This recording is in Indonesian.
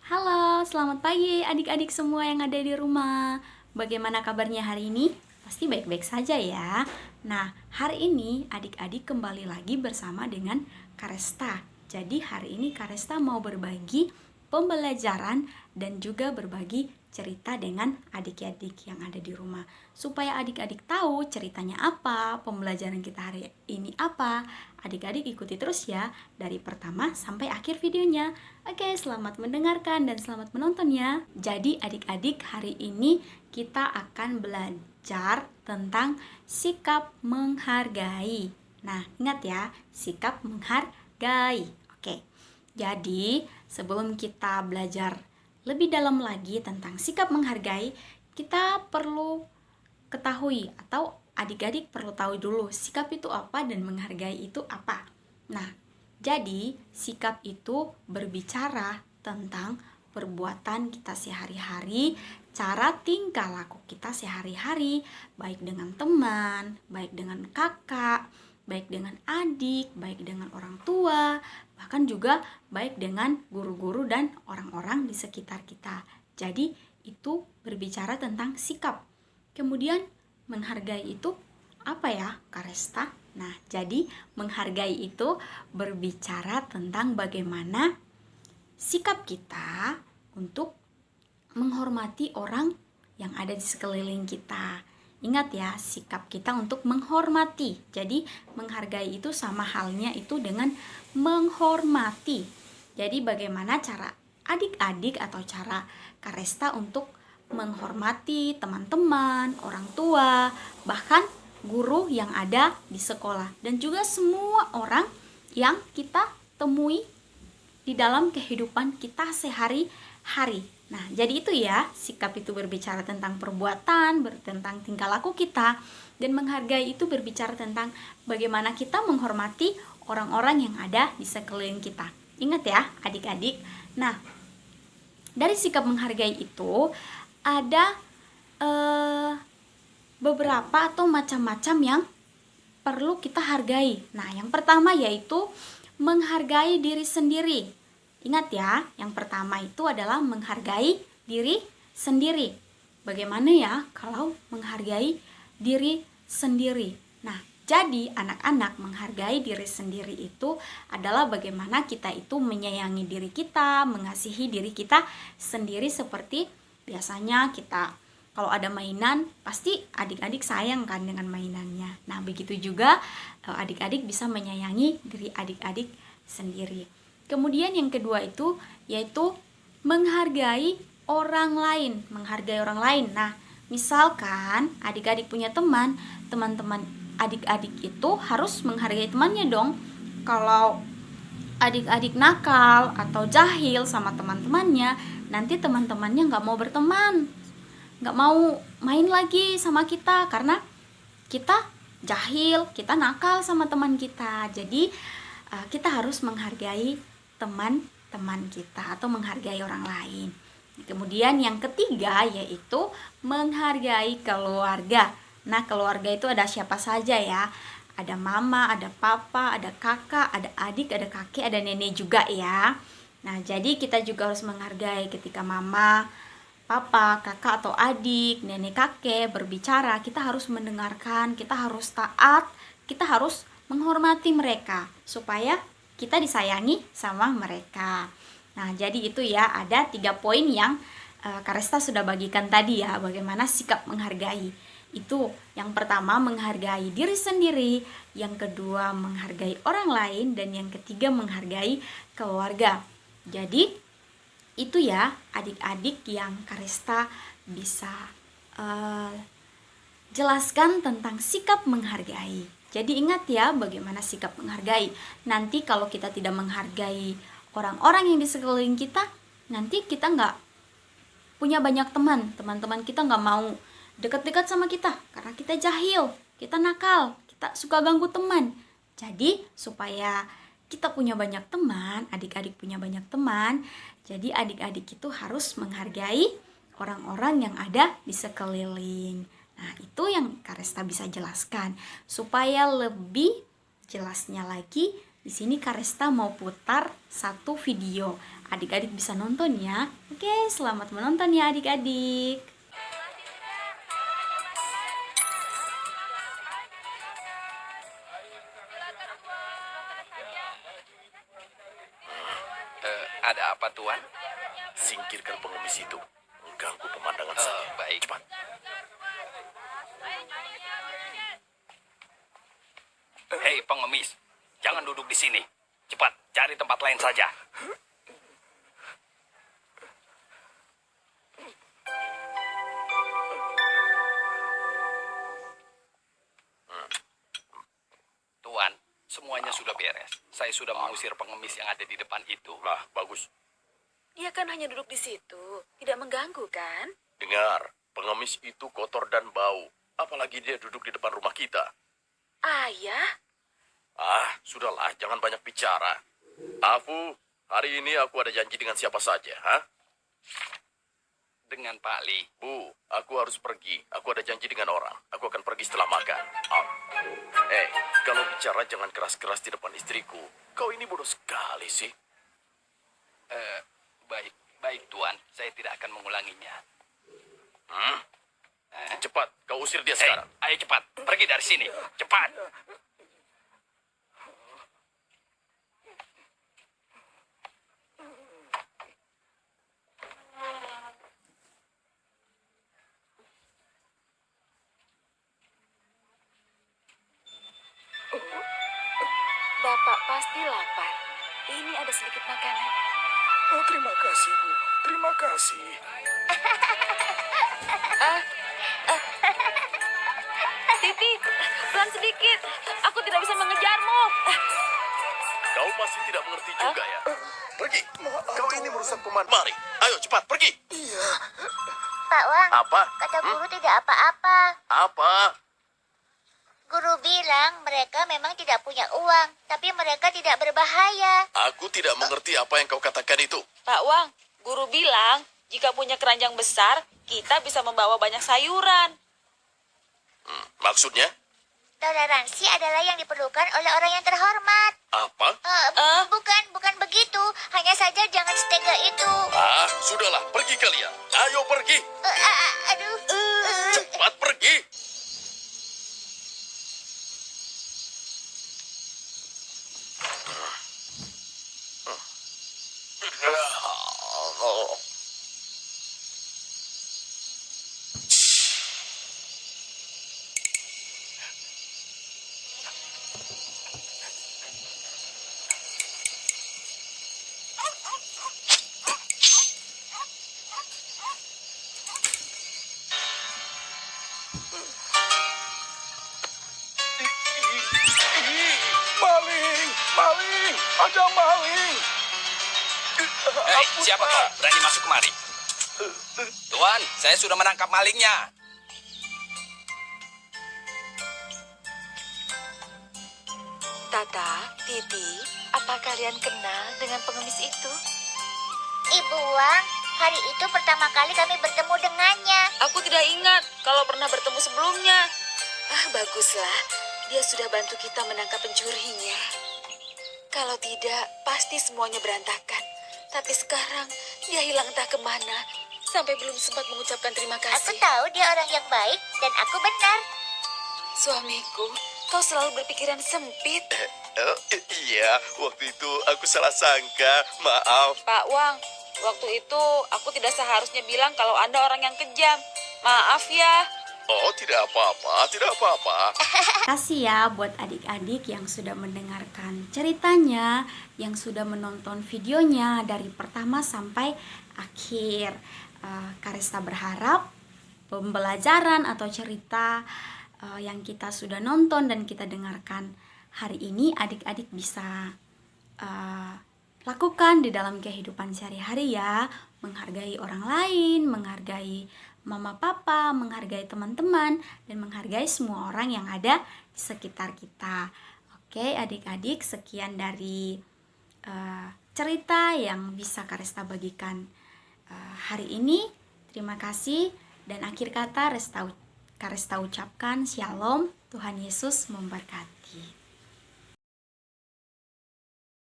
Halo, selamat pagi adik-adik semua yang ada di rumah. Bagaimana kabarnya hari ini? Pasti baik-baik saja ya. Nah, hari ini adik-adik kembali lagi bersama dengan Karesta. Jadi hari ini Karesta mau berbagi pembelajaran dan juga berbagi cerita dengan adik-adik yang ada di rumah. Supaya adik-adik tahu ceritanya apa, pembelajaran kita hari ini apa. Adik-adik ikuti terus ya dari pertama sampai akhir videonya. Oke, selamat mendengarkan dan selamat menonton ya. Jadi adik-adik, hari ini kita akan belajar tentang sikap menghargai. Nah, ingat ya, sikap menghargai. Oke. Jadi, sebelum kita belajar lebih dalam lagi tentang sikap menghargai, kita perlu ketahui atau adik-adik perlu tahu dulu sikap itu apa dan menghargai itu apa. Nah, jadi sikap itu berbicara tentang perbuatan kita sehari-hari, cara tingkah laku kita sehari-hari, baik dengan teman, baik dengan kakak, baik dengan adik, baik dengan orang tua, bahkan juga baik dengan guru-guru dan orang-orang di sekitar kita. Jadi itu berbicara tentang sikap. Kemudian menghargai itu apa ya, Karesta? Nah, jadi menghargai itu berbicara tentang bagaimana sikap kita untuk menghormati orang yang ada di sekeliling kita. Ingat ya, sikap kita untuk menghormati. Jadi menghargai itu sama halnya itu dengan menghormati. Jadi bagaimana cara adik-adik atau cara Karesta untuk menghormati teman-teman, orang tua, bahkan guru yang ada di sekolah, dan juga semua orang yang kita temui di dalam kehidupan kita sehari-hari. Nah, jadi itu ya, sikap itu berbicara tentang perbuatan, tentang tingkah laku kita, dan menghargai itu berbicara tentang bagaimana kita menghormati orang-orang yang ada di sekeliling kita. Ingat ya, adik-adik. Nah, dari sikap menghargai itu ada beberapa atau macam-macam yang perlu kita hargai. Nah, yang pertama yaitu menghargai diri sendiri. Ingat ya, yang pertama itu adalah menghargai diri sendiri. Bagaimana ya kalau menghargai diri sendiri? Nah, jadi anak-anak menghargai diri sendiri itu adalah bagaimana kita itu menyayangi diri kita, mengasihi diri kita sendiri, seperti biasanya kita kalau ada mainan, pasti adik-adik sayang kan dengan mainannya. Nah, begitu juga adik-adik bisa menyayangi diri adik-adik sendiri. Kemudian yang kedua itu yaitu menghargai orang lain, menghargai orang lain. Nah, misalkan adik-adik punya teman, teman-teman adik-adik itu harus menghargai temannya dong. Kalau adik-adik nakal atau jahil sama teman-temannya, nanti teman-temannya nggak mau berteman, nggak mau main lagi sama kita karena kita jahil, kita nakal sama teman kita. Jadi kita harus menghargai teman-teman kita atau menghargai orang lain. Kemudian yang ketiga yaitu menghargai keluarga. Nah, keluarga itu ada siapa saja ya? Ada mama, ada papa, ada kakak, ada adik, ada kakek, ada nenek juga ya. Nah, jadi kita juga harus menghargai ketika mama, papa, kakak atau adik, nenek, kakek berbicara, kita harus mendengarkan, kita harus taat, kita harus menghormati mereka supaya kita disayangi sama mereka. Nah, jadi itu ya, ada 3 poin yang Karesta sudah bagikan tadi ya, bagaimana sikap menghargai. Itu yang pertama menghargai diri sendiri, yang kedua menghargai orang lain, dan yang ketiga menghargai keluarga. Jadi itu ya adik-adik yang Karesta bisa jelaskan tentang sikap menghargai. Jadi ingat ya bagaimana sikap menghargai. Nanti kalau kita tidak menghargai orang-orang yang di sekeliling kita, nanti kita nggak punya banyak teman. Teman-teman kita nggak mau dekat-dekat sama kita karena kita jahil, kita nakal, kita suka ganggu teman. Jadi supaya kita punya banyak teman, adik-adik punya banyak teman, jadi adik-adik itu harus menghargai orang-orang yang ada di sekeliling. Nah, itu yang Karesta bisa jelaskan. Supaya lebih jelasnya lagi, di sini Karesta mau putar satu video. adik-adik bisa nonton ya. Oke, selamat menonton ya adik-adik. Ada apa, Tuan? Singkirkan pengemis itu. Mengganggu pemandangan saya. Baik. Cepat. Hei, pengemis. Jangan duduk di sini. Cepat, cari tempat lain saja. Tuan, semuanya sudah beres. Saya sudah mengusir pengemis yang ada di depan itu. Nah, bagus. Dia kan hanya duduk di situ, tidak mengganggu kan? Dengar, pengemis itu kotor dan bau. Apalagi dia duduk di depan rumah kita. Ayah, Sudahlah, jangan banyak bicara. Afu, hari ini aku ada janji dengan siapa saja, ha? Dengan Pak Li. Bu, aku harus pergi. Aku ada janji dengan orang. Aku akan pergi setelah makan. Kalau bicara jangan keras-keras di depan istriku. Kau ini bodoh sekali sih. Baik, Tuan. Saya tidak akan mengulanginya. Cepat, kau usir dia Hei, sekarang. ayo cepat. Pergi dari sini. Cepat. Bapak pasti lapar. Ini ada sedikit makanan. Oh, terima kasih, Bu. Terima kasih. Titi, pelan sedikit. Aku tidak bisa mengejarmu. Kau masih tidak mengerti juga ya? Pergi. Maaf, Kau ini merusak pemandangan. Mari, ayo cepat pergi. Iya. Pak Wang, Apa? kata guru tidak apa-apa. Apa? Guru bilang mereka memang tidak punya uang, tapi mereka tidak berbahaya. Aku tidak mengerti apa yang kau katakan itu. Pak Wang, guru bilang jika punya keranjang besar, kita bisa membawa banyak sayuran. Maksudnya? Toleransi adalah yang diperlukan oleh orang yang terhormat. Apa? Bukan begitu. Hanya saja jangan setega itu. Sudahlah, pergi kalian. Ayo pergi. Aduh. Cepat pergi. Maling! Maling! Ada maling! Hei, siapa kau? Berani masuk kemari? Tuan, saya sudah menangkap malingnya. Tata, Titi, apa kalian kenal dengan pengemis itu? Ibu Wang, hari itu pertama kali kami bertemu dengannya. Aku tidak ingat kalau pernah bertemu sebelumnya. Baguslah. Dia sudah bantu kita menangkap pencurinya. Kalau tidak, pasti semuanya berantakan. Tapi sekarang, dia hilang entah kemana. Sampai belum sempat mengucapkan terima Aku kasih. tahu dia orang yang baik dan aku benar. Suamiku, kau selalu berpikiran sempit. Iya, waktu itu aku salah sangka. Maaf. Pak Wang, waktu itu aku tidak seharusnya bilang kalau Anda orang yang kejam. Maaf ya. Oh, tidak apa-apa, tidak apa-apa. Kasih ya buat adik-adik yang sudah mendengarkan ceritanya, yang sudah menonton videonya dari pertama sampai akhir. Karesta berharap pembelajaran atau cerita yang kita sudah nonton dan kita dengarkan hari ini adik-adik bisa lakukan di dalam kehidupan sehari-hari ya. Menghargai orang lain, menghargai mama papa, menghargai teman-teman, dan menghargai semua orang yang ada di sekitar kita. Oke adik-adik, sekian dari cerita yang bisa Karesta bagikan hari ini. Terima kasih, dan akhir kata Karesta ucapkan Shalom, Tuhan Yesus memberkati.